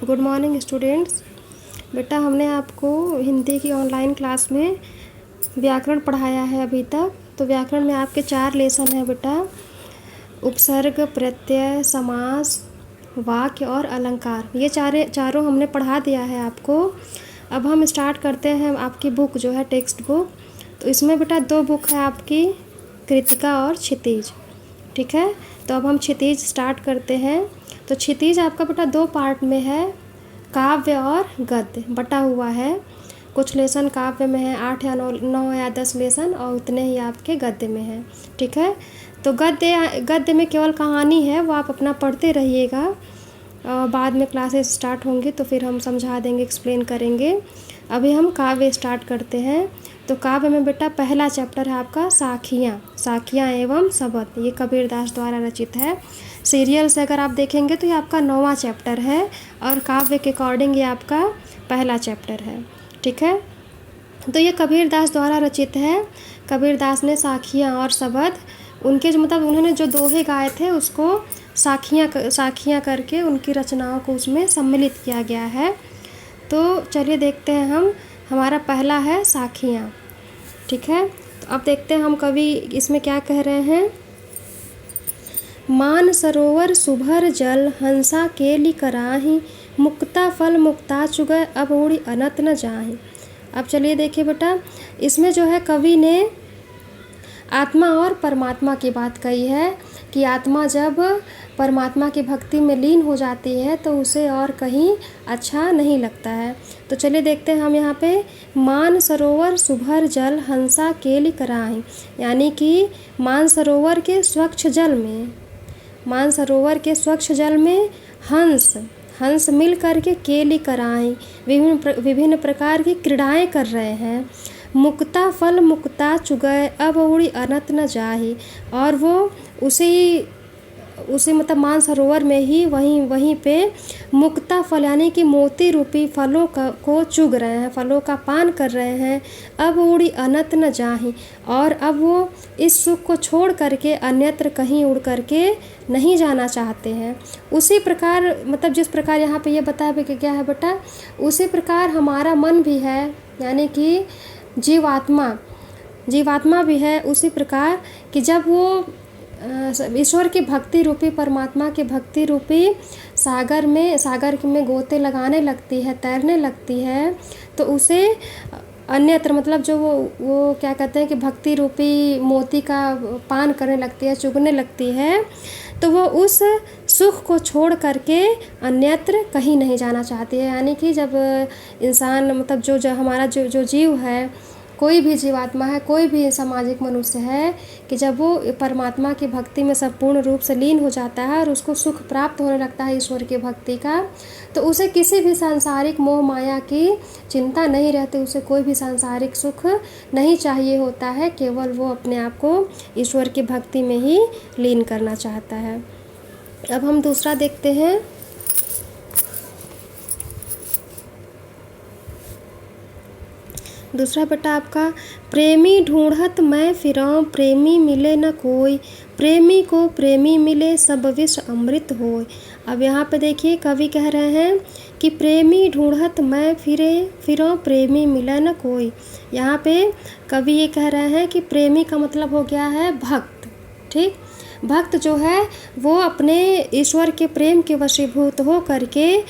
Good morning students. बेटा हमने आपको हिंदी की ऑनलाइन क्लास में व्याकरण पढ़ाया है अभी तक। तो व्याकरण में आपके 4 लेसन हैं बेटा। उपसर्ग, प्रत्यय, समास, वाक्य और अलंकार। ये चारों हमने पढ़ा दिया है आपको। अब हम स्टार्ट करते हैं आपकी बुक जो है टेक्स्ट बुक। तो इसमें बेटा 2 बुक है आपकी, कृतिका और क्षितिज। ठीक है, तो अब हम क्षितिज स्टार्ट करते हैं। तो क्षितिज आपका बेटा 2 पार्ट में है, काव्य और गद्य बटा हुआ है। कुछ लेसन काव्य में है, 8 या 9 या 10 लेसन, और उतने ही आपके गद्य में है। ठीक है, तो गद्य में केवल कहानी है, वो आप अपना पढ़ते रहिएगा। बाद में क्लासेस स्टार्ट होंगी तो फिर हम समझा देंगे, एक्सप्लेन करेंगे। अभी हम काव्य स्टार्ट करते हैं। तो काव्य में बेटा पहला चैप्टर है आपका साखियाँ एवं शब्द। ये कबीरदास द्वारा रचित है। सीरियल से अगर आप देखेंगे तो ये आपका 9वां चैप्टर है, और काव्य के अकॉर्डिंग ये आपका पहला चैप्टर है। ठीक है, तो ये कबीरदास द्वारा रचित है। कबीरदास ने साखियाँ और शब्द, उनके जो मतलब उन्होंने जो दोहे गाए थे उसको साखियाँ करके उनकी रचनाओं को उसमें सम्मिलित किया गया है। तो चलिए देखते हैं हम। हमारा पहला है साखियाँ। ठीक है, तो अब देखते हैं हम कवि इसमें क्या कह रहे हैं। मान सरोवर सुभर जल, हंसा केली कराही, मुक्ता फल मुक्ता चुगय, अब उड़ी अनत न जाही। अब चलिए देखिए बेटा, इसमें जो है कवि ने आत्मा और परमात्मा की बात कही है कि आत्मा जब परमात्मा की भक्ति में लीन हो जाती है तो उसे और कहीं अच्छा नहीं लगता है। तो चलिए देखते हैं हम यहाँ पे। मान सरोवर सुभर जल, हंसा केली कराही, यानी कि मानसरोवर के स्वच्छ जल में हंस मिल कर के केली कराई, विभिन्न प्रकार की क्रीड़ाएं कर रहे हैं। मुक्ता फल मुक्ता चुगय, अब उड़ी अनत न जाही, और वो उसी मतलब मानसरोवर में ही वहीं पे मुक्ता फल यानी कि मोती रूपी फलों को चुग रहे हैं, फलों का पान कर रहे हैं। अब उड़ी अनत न जाही, और अब वो इस सुख को छोड़ करके अन्यत्र कहीं उड़ करके नहीं जाना चाहते हैं। उसी प्रकार मतलब जिस प्रकार यहाँ पे ये बताया गया है बेटा, उसी प्रकार हमारा मन भी है, यानी कि जीवात्मा भी है। उसी प्रकार कि जब वो ईश्वर की भक्ति रूपी, परमात्मा के भक्ति रूपी सागर में गोते लगाने लगती है, तैरने लगती है, तो उसे अन्यत्र मतलब जो वो क्या कहते हैं कि भक्ति रूपी मोती का पान करने लगती है, चुगने लगती है, तो वो उस सुख को छोड़ करके अन्यत्र कहीं नहीं जाना चाहती है। यानी कि जब इंसान मतलब जो हमारा जो जीव है, कोई भी जीवात्मा है, कोई भी सामाजिक मनुष्य है, कि जब वो परमात्मा की भक्ति में संपूर्ण रूप से लीन हो जाता है और उसको सुख प्राप्त होने लगता है ईश्वर की भक्ति का, तो उसे किसी भी सांसारिक मोह माया की चिंता नहीं रहती, उसे कोई भी सांसारिक सुख नहीं चाहिए होता है, केवल वो अपने आप को ईश्वर की भक्ति में ही लीन करना चाहता है। अब हम दूसरा देखते हैं। दूसरा बेटा आपका प्रेमी ढूंढत मैं फिरौं, प्रेमी मिले न कोई, प्रेमी को प्रेमी मिले सब विष अमृत होय। अब यहाँ पे देखिए कवि कह रहे हैं कि प्रेमी ढूंढत मैं फिरौं, प्रेमी मिले न कोई। यहाँ पे कवि ये कह रहे हैं कि प्रेमी का मतलब हो गया है भक्त। ठीक, भक्त जो है वो अपने ईश्वर के प्रेम के वशीभूत हो करके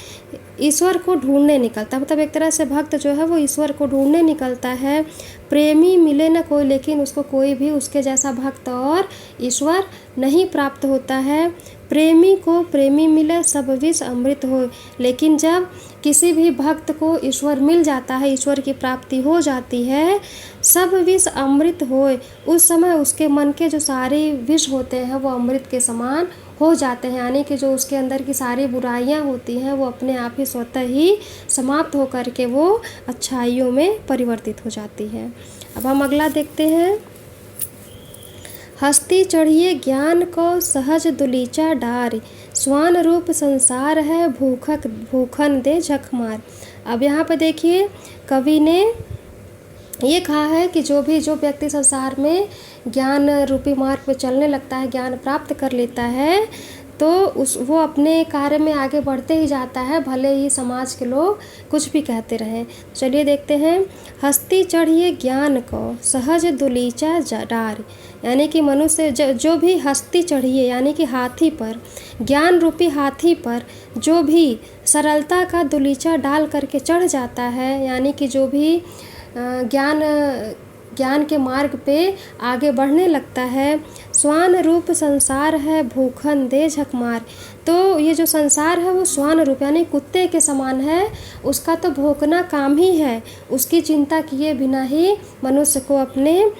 ईश्वर को ढूंढने निकलता है। मतलब एक तरह से भक्त जो है वो ईश्वर को ढूंढने निकलता है। प्रेमी मिले न कोई, लेकिन उसको कोई भी उसके जैसा भक्त और ईश्वर नहीं प्राप्त होता है। प्रेमी को प्रेमी मिले सब विष अमृत हो, लेकिन जब किसी भी भक्त को ईश्वर मिल जाता है, ईश्वर की प्राप्ति हो जाती है, सब विष अमृत होए, उस समय उसके मन के जो सारे विष होते हैं वो अमृत के समान हो जाते हैं। यानी कि जो उसके अंदर की सारी बुराइयां होती हैं वो अपने आप ही स्वतः ही समाप्त हो करके वो अच्छाइयों में परिवर्तित हो जाती है। अब हम अगला देखते हैं। हस्ती चढ़िए ज्ञान को सहज दुलीचा डार, स्वान रूप संसार है भूखन दे झक मार। अब यहाँ पे देखिए कवि ने ये कहा है कि जो व्यक्ति संसार में ज्ञान रूपी मार्ग पे चलने लगता है, ज्ञान प्राप्त कर लेता है, तो वो अपने कार्य में आगे बढ़ते ही जाता है, भले ही समाज के लोग कुछ भी कहते रहें। चलिए देखते हैं। हस्ती चढ़िए ज्ञान को सहज दुलीचा डार, यानी कि मनुष्य जो भी हस्ती चढ़िए यानी कि हाथी पर, ज्ञान रूपी हाथी पर जो भी सरलता का दुलीचा डाल करके चढ़ जाता है, यानी कि जो भी ज्ञान के मार्ग पे आगे बढ़ने लगता है। स्वान रूप संसार है भूखन दे झकमार, तो ये जो संसार है वो स्वान रूप यानी कुत्ते के समान है, उसका तो भोंकना काम ही है। उसकी चिंता किए बिना ही मनुष्य को अपने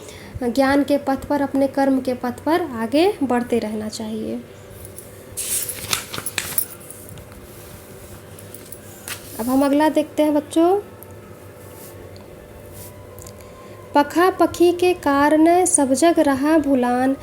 ज्ञान के पथ पर, अपने कर्म के पथ पर आगे बढ़ते रहना चाहिए। अब हम अगला देखते हैं बच्चों। पखा पखी के कारण सब जग रहा भुलान,